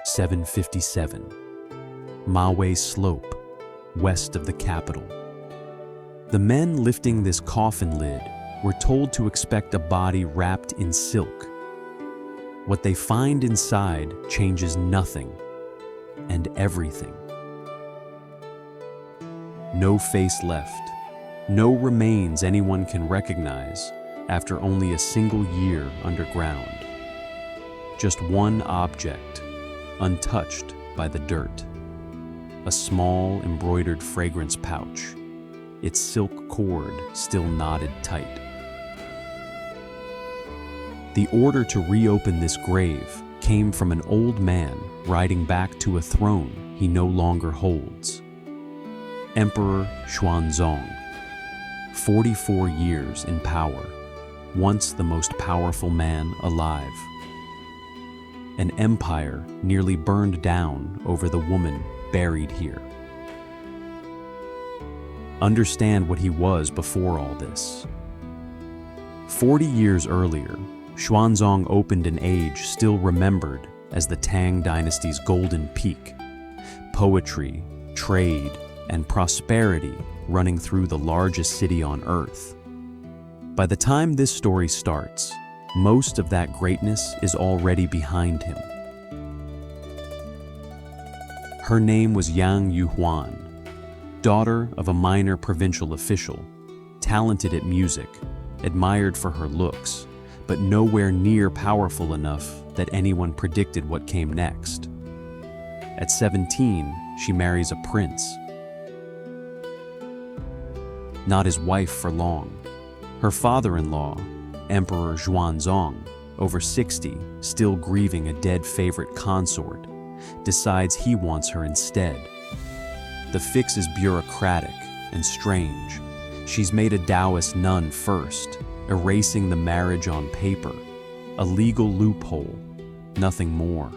757. Mawei Slope, west of the capital. The men lifting this coffin lid were told to expect a body wrapped in silk. What they find inside changes nothing and everything. No face left, no remains anyone can recognize after only a single year underground. Just one object, untouched by the dirt. A small embroidered fragrance pouch, its silk cord still knotted tight. The order to reopen this grave came from an old man riding back to a throne he no longer holds. Emperor Xuanzong, 44 years in power, once the most powerful man alive. An empire nearly burned down over the woman buried here. Understand what he was before all this. 40 years earlier, Xuanzong opened an age still remembered as the Tang Dynasty's golden peak. Poetry, trade, and prosperity running through the largest city on earth. By the time this story starts, most of that greatness is already behind him. Her name was Yang Guifei, daughter of a minor provincial official, talented at music, admired for her looks, but nowhere near powerful enough that anyone predicted what came next. At 17, she marries a prince. Not his wife for long. Her father-in-law, Emperor Xuanzong, over 60, still grieving a dead favorite consort, decides he wants her instead. The fix is bureaucratic and strange. She's made a Taoist nun first, erasing the marriage on paper. A legal loophole, nothing more.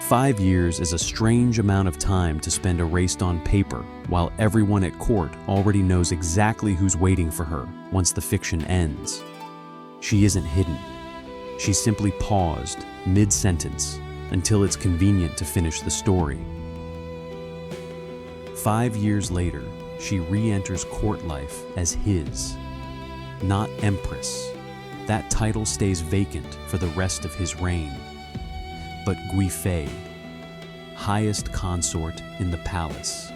5 years is a strange amount of time to spend erased on paper, while everyone at court already knows exactly who's waiting for her once the fiction ends. She isn't hidden. She's simply paused, mid-sentence, until it's convenient to finish the story. 5 years later, she re-enters court life as his, not empress. That title stays vacant for the rest of his reign. But Guifei, highest consort in the palace.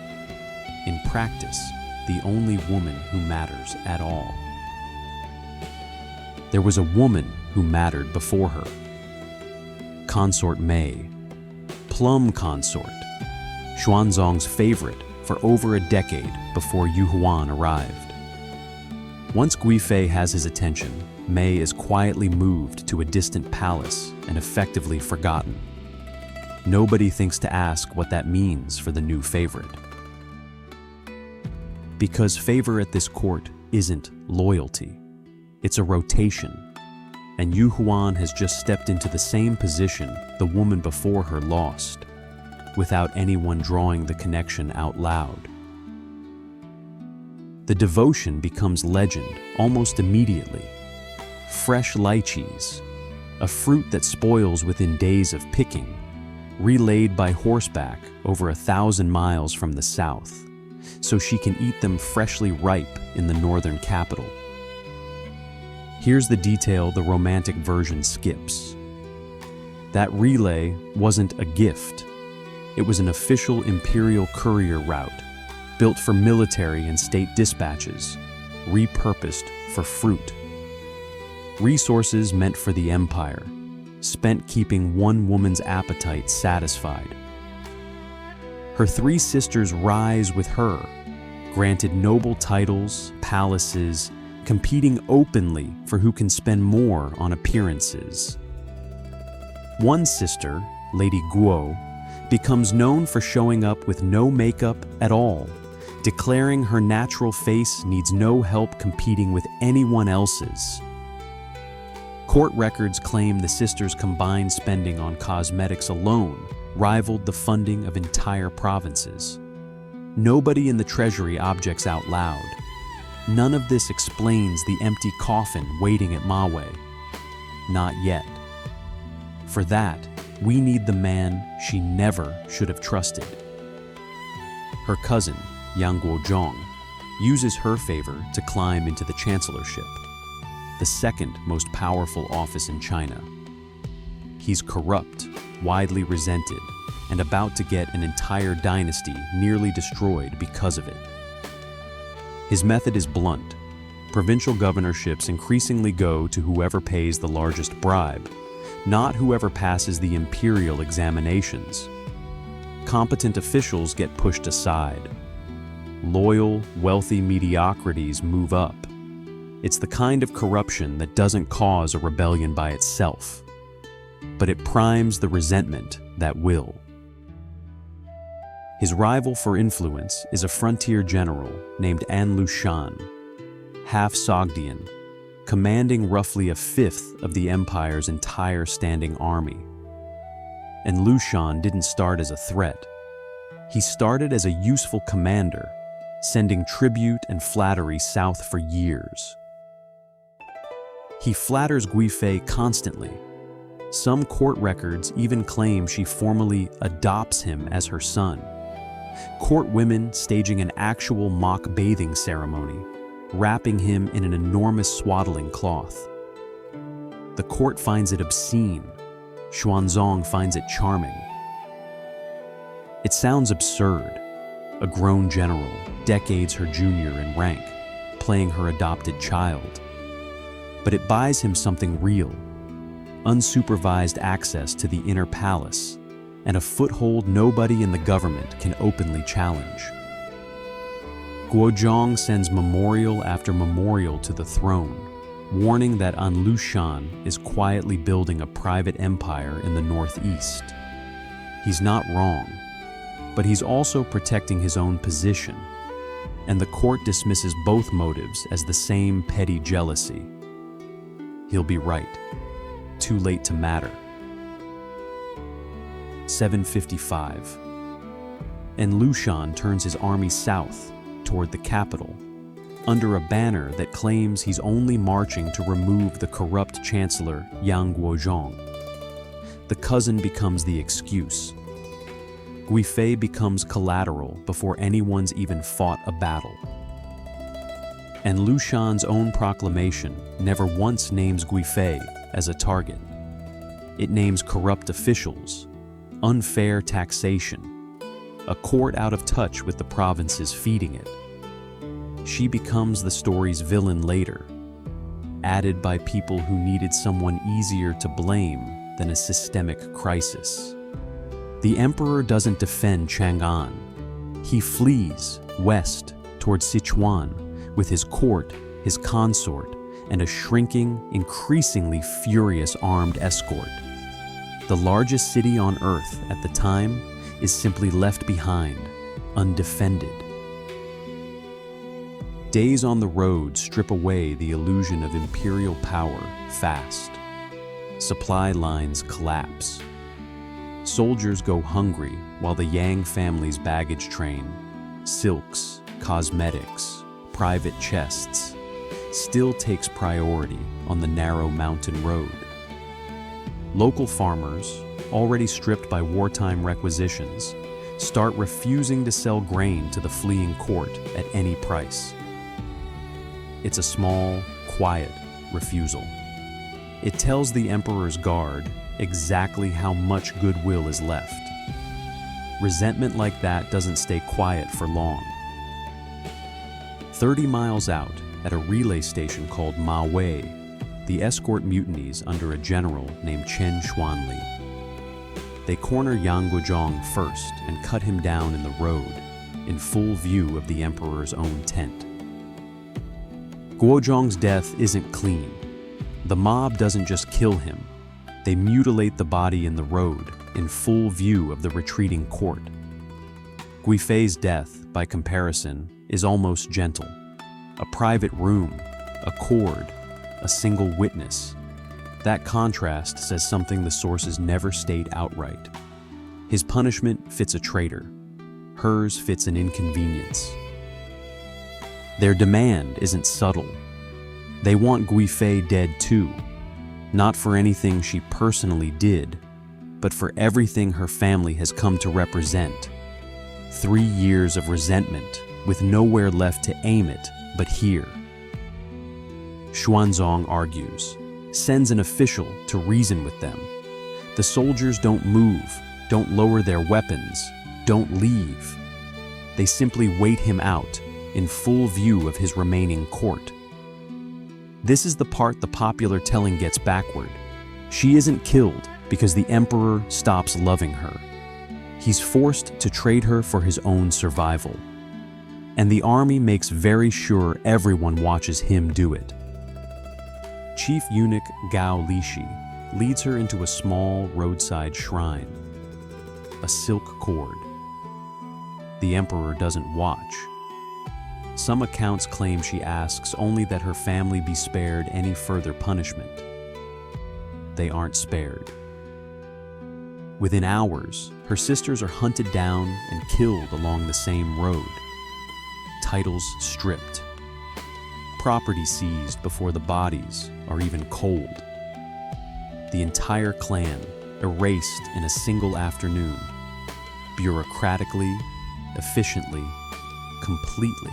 In practice, the only woman who matters at all. There was a woman who mattered before her. Consort Mei, plum consort, Xuanzong's favorite for over a decade before Yuhuan arrived. Once Guifei has his attention, Mei is quietly moved to a distant palace and effectively forgotten. Nobody thinks to ask what that means for the new favorite. Because favor at this court isn't loyalty, it's a rotation, and Yuhuan has just stepped into the same position the woman before her lost, without anyone drawing the connection out loud. The devotion becomes legend almost immediately. Fresh lychees, a fruit that spoils within days of picking, relayed by horseback over 1,000 miles from the south, so she can eat them freshly ripe in the northern capital. Here's the detail the romantic version skips. That relay wasn't a gift. It was an official imperial courier route, built for military and state dispatches, repurposed for fruit. Resources meant for the empire, spent keeping one woman's appetite satisfied. Her 3 sisters rise with her, granted noble titles, palaces, competing openly for who can spend more on appearances. One sister, Lady Guo, becomes known for showing up with no makeup at all, declaring her natural face needs no help competing with anyone else's. Court records claim the sisters' combined spending on cosmetics alone rivaled the funding of entire provinces. Nobody in the treasury objects out loud. None of this explains the empty coffin waiting at Mawei. Not yet. For that, we need the man she never should have trusted. Her cousin, Yang Guozhong, uses her favor to climb into the chancellorship, the second most powerful office in China. He's corrupt, widely resented, and about to get an entire dynasty nearly destroyed because of it. His method is blunt. Provincial governorships increasingly go to whoever pays the largest bribe, not whoever passes the imperial examinations. Competent officials get pushed aside. Loyal, wealthy mediocrities move up. It's the kind of corruption that doesn't cause a rebellion by itself, but it primes the resentment that will. His rival for influence is a frontier general named An Lushan, half Sogdian, commanding roughly a fifth of the empire's entire standing army. And Lushan didn't start as a threat. He started as a useful commander, sending tribute and flattery south for years. He flatters Guifei constantly. Some court records even claim she formally adopts him as her son. Court women staging an actual mock bathing ceremony, wrapping him in an enormous swaddling cloth. The court finds it obscene. Xuanzong finds it charming. It sounds absurd. A grown general, decades her junior in rank, playing her adopted child. But it buys him something real: unsupervised access to the inner palace, and a foothold nobody in the government can openly challenge. Guozhong sends memorial after memorial to the throne, warning that An Lushan is quietly building a private empire in the northeast. He's not wrong, but he's also protecting his own position, and the court dismisses both motives as the same petty jealousy. He'll be right. Too late to matter. 755. An Lushan turns his army south toward the capital, under a banner that claims he's only marching to remove the corrupt Chancellor Yang Guozhong. The cousin becomes the excuse. Guifei becomes collateral before anyone's even fought a battle. And Lushan's own proclamation never once names Guifei as a target. It names corrupt officials, unfair taxation, a court out of touch with the provinces feeding it. She becomes the story's villain later, added by people who needed someone easier to blame than a systemic crisis. The emperor doesn't defend Chang'an. He flees west toward Sichuan with his court, his consort, and a shrinking, increasingly furious armed escort. The largest city on Earth at the time is simply left behind, undefended. Days on the road strip away the illusion of imperial power fast. Supply lines collapse. Soldiers go hungry while the Yang family's baggage train, silks, cosmetics, private chests, still takes priority on the narrow mountain road. Local farmers, already stripped by wartime requisitions, start refusing to sell grain to the fleeing court at any price. It's a small, quiet refusal. It tells the emperor's guard exactly how much goodwill is left. Resentment like that doesn't stay quiet for long. 30 miles out, at a relay station called Mawei, the escort mutinies under a general named Chen Xuanli. They corner Yang Guozhong first and cut him down in the road, in full view of the emperor's own tent. Guozhong's death isn't clean. The mob doesn't just kill him. They mutilate the body in the road, in full view of the retreating court. Guifei's death, by comparison, is almost gentle. A private room, a cord, a single witness. That contrast says something the sources never state outright. His punishment fits a traitor. Hers fits an inconvenience. Their demand isn't subtle. They want Guifei dead too. not for anything she personally did, but for everything her family has come to represent. 3 years of resentment, with nowhere left to aim it but here. Xuanzong argues, sends an official to reason with them. The soldiers don't move, don't lower their weapons, don't leave. They simply wait him out, in full view of his remaining court. This is the part the popular telling gets backward. She isn't killed because the emperor stops loving her. He's forced to trade her for his own survival. And the army makes very sure everyone watches him do it. Chief eunuch Gao Lishi leads her into a small roadside shrine, a silk cord. The emperor doesn't watch. Some accounts claim she asks only that her family be spared any further punishment. They aren't spared. Within hours, her sisters are hunted down and killed along the same road. Titles stripped. Property seized before the bodies are even cold. The entire clan erased in a single afternoon, bureaucratically, efficiently, completely.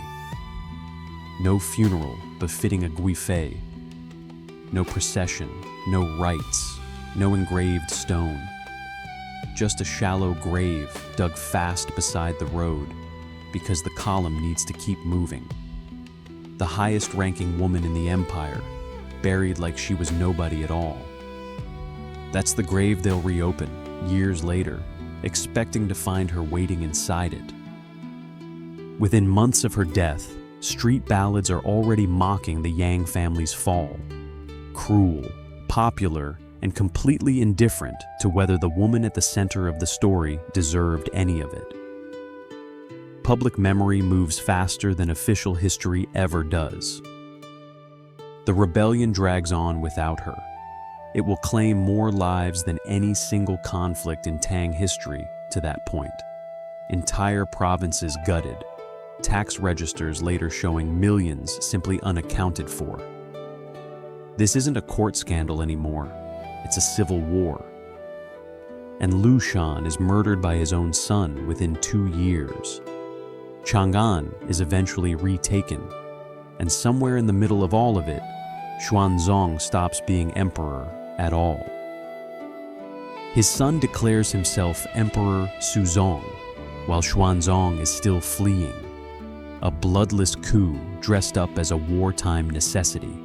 No funeral befitting a Guifei. No procession, no rites, no engraved stone. Just a shallow grave dug fast beside the road because the column needs to keep moving. The highest-ranking woman in the empire, buried like she was nobody at all. That's the grave they'll reopen, years later, expecting to find her waiting inside it. Within months of her death, street ballads are already mocking the Yang family's fall. Cruel, popular, and completely indifferent to whether the woman at the center of the story deserved any of it. Public memory moves faster than official history ever does. The rebellion drags on without her. It will claim more lives than any single conflict in Tang history to that point. Entire provinces gutted, tax registers later showing millions simply unaccounted for. This isn't a court scandal anymore. It's a civil war. An Lushan is murdered by his own son within 2 years. Chang'an is eventually retaken, and somewhere in the middle of all of it, Xuanzong stops being emperor at all. His son declares himself Emperor Xuanzong, while Xuanzong is still fleeing. A bloodless coup dressed up as a wartime necessity.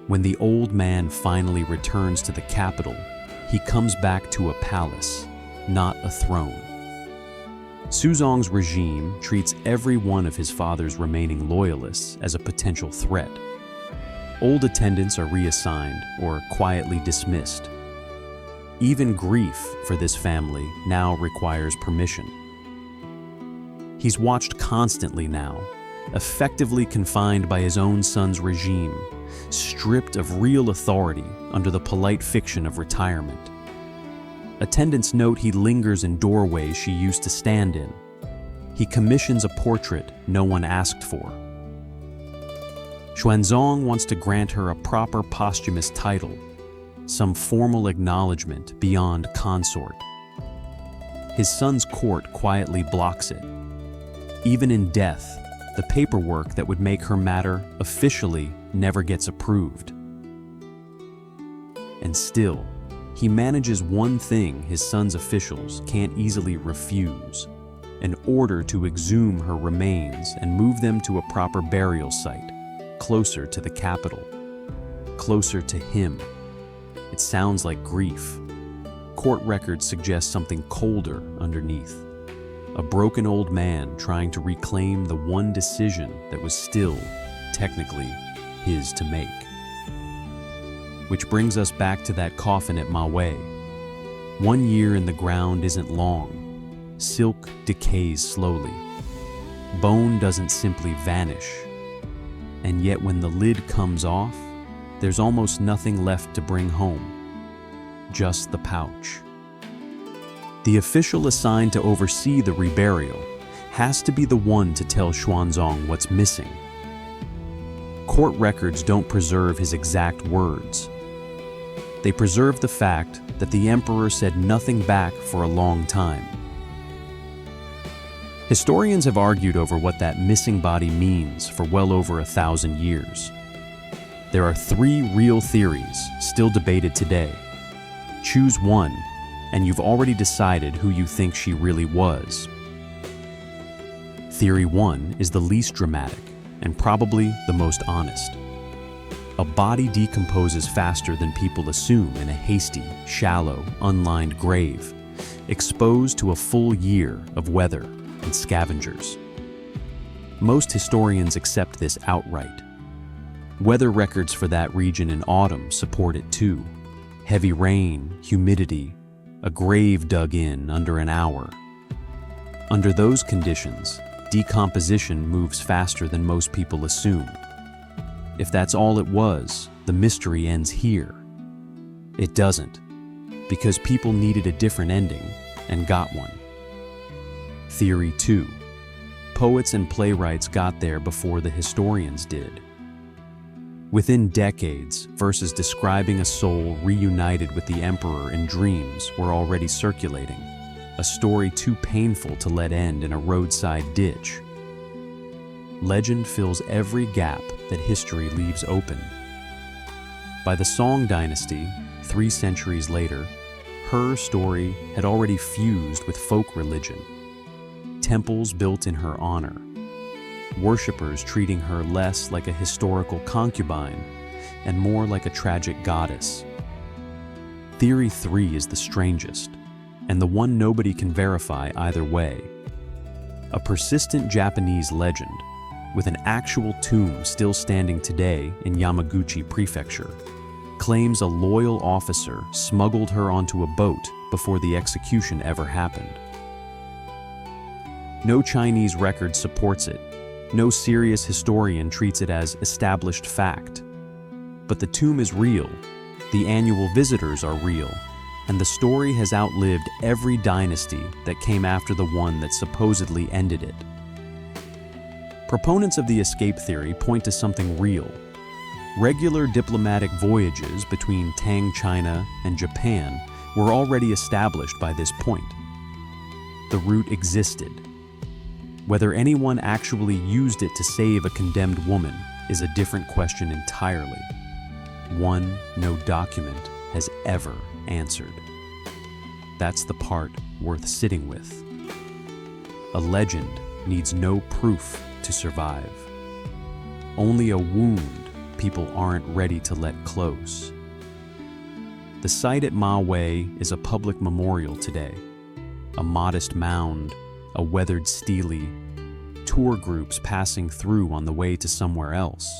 When the old man finally returns to the capital, he comes back to a palace, not a throne. Xuanzong's regime treats every one of his father's remaining loyalists as a potential threat. Old attendants are reassigned or quietly dismissed. Even grief for this family now requires permission. He's watched constantly now, effectively confined by his own son's regime, stripped of real authority under the polite fiction of retirement. Attendants note he lingers in doorways she used to stand in. He commissions a portrait no one asked for. Xuanzong wants to grant her a proper posthumous title, some formal acknowledgement beyond consort. His son's court quietly blocks it. Even in death, the paperwork that would make her matter officially never gets approved. And still, he manages one thing his son's officials can't easily refuse: an order to exhume her remains and move them to a proper burial site, closer to the capital, closer to him. It sounds like grief. Court records suggest something colder underneath. A broken old man trying to reclaim the one decision that was still, technically, his to make. Which brings us back to that coffin at Mawei. 1 year in the ground isn't long. Silk decays slowly. Bone doesn't simply vanish. And yet when the lid comes off, there's almost nothing left to bring home. Just the pouch. The official assigned to oversee the reburial has to be the one to tell Xuanzong what's missing. Court records don't preserve his exact words. They preserve the fact that the emperor said nothing back for a long time. Historians have argued over what that missing body means for well over 1,000 years. There are 3 real theories still debated today. Choose one, and you've already decided who you think she really was. Theory 1 is the least dramatic and probably the most honest. A body decomposes faster than people assume in a hasty, shallow, unlined grave, exposed to a full year of weather and scavengers. Most historians accept this outright. Weather records for that region in autumn support it too. Heavy rain, humidity, a grave dug in under an hour. Under those conditions, decomposition moves faster than most people assume. If that's all it was, the mystery ends here. It doesn't, because people needed a different ending and got one. Theory 2. Poets and playwrights got there before the historians did. Within decades, verses describing a soul reunited with the emperor in dreams were already circulating, a story too painful to let end in a roadside ditch. Legend fills every gap that history leaves open. By the Song Dynasty, 3 centuries later, her story had already fused with folk religion. Temples built in her honor, worshippers treating her less like a historical concubine and more like a tragic goddess. Theory 3 is the strangest, and the one nobody can verify either way. A persistent Japanese legend, with an actual tomb still standing today in Yamaguchi Prefecture, claims a loyal officer smuggled her onto a boat before the execution ever happened. No Chinese record supports it. No serious historian treats it as established fact. But the tomb is real, the annual visitors are real, and the story has outlived every dynasty that came after the one that supposedly ended it. Proponents of the escape theory point to something real. Regular diplomatic voyages between Tang China and Japan were already established by this point. The route existed. Whether anyone actually used it to save a condemned woman is a different question entirely. One no document has ever answered. That's the part worth sitting with. A legend needs no proof to survive. Only a wound people aren't ready to let close. The site at Mawei is a public memorial today. A modest mound, a weathered stele, tour groups passing through on the way to somewhere else.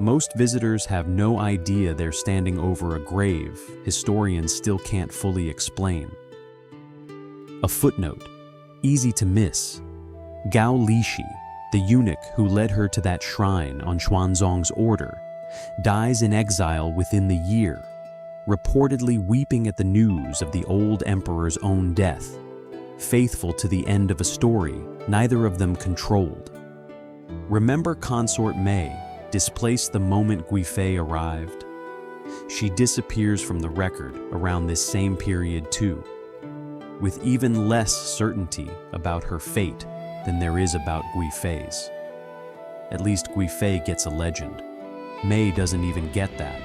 Most visitors have no idea they're standing over a grave historians still can't fully explain. A footnote, easy to miss. Gao Lishi, the eunuch who led her to that shrine on Xuanzong's order, dies in exile within the year, reportedly weeping at the news of the old emperor's own death. Faithful to the end of a story neither of them controlled. Remember Consort Mei, displaced the moment Guifei arrived? She disappears from the record around this same period too, with even less certainty about her fate than there is about Guifei's. At least Guifei gets a legend. Mei doesn't even get that.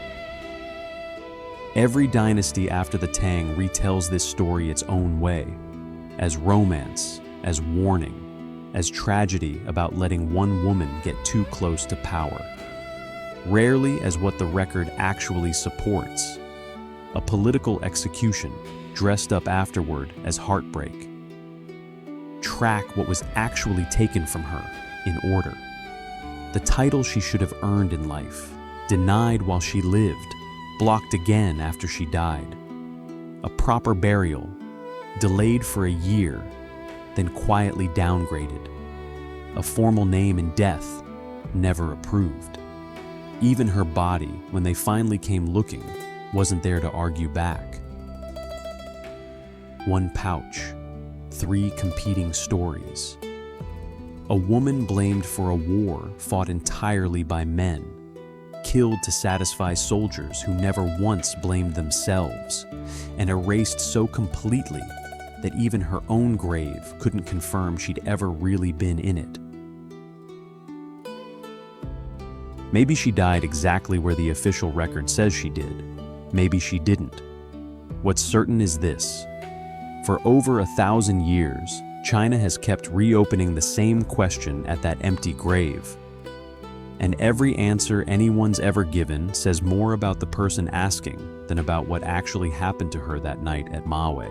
Every dynasty after the Tang retells this story its own way, as romance, as warning, as tragedy about letting one woman get too close to power. Rarely as what the record actually supports, a political execution dressed up afterward as heartbreak. Track what was actually taken from her in order. The title she should have earned in life, denied while she lived, blocked again after she died. A proper burial, delayed for a year, then quietly downgraded. A formal name in death, never approved. Even her body, when they finally came looking, wasn't there to argue back. One pouch, 3 competing stories. A woman blamed for a war fought entirely by men, killed to satisfy soldiers who never once blamed themselves, and erased so completely that even her own grave couldn't confirm she'd ever really been in it. Maybe she died exactly where the official record says she did. Maybe she didn't. What's certain is this: for over 1,000 years, China has kept reopening the same question at that empty grave. And every answer anyone's ever given says more about the person asking than about what actually happened to her that night at Mawei.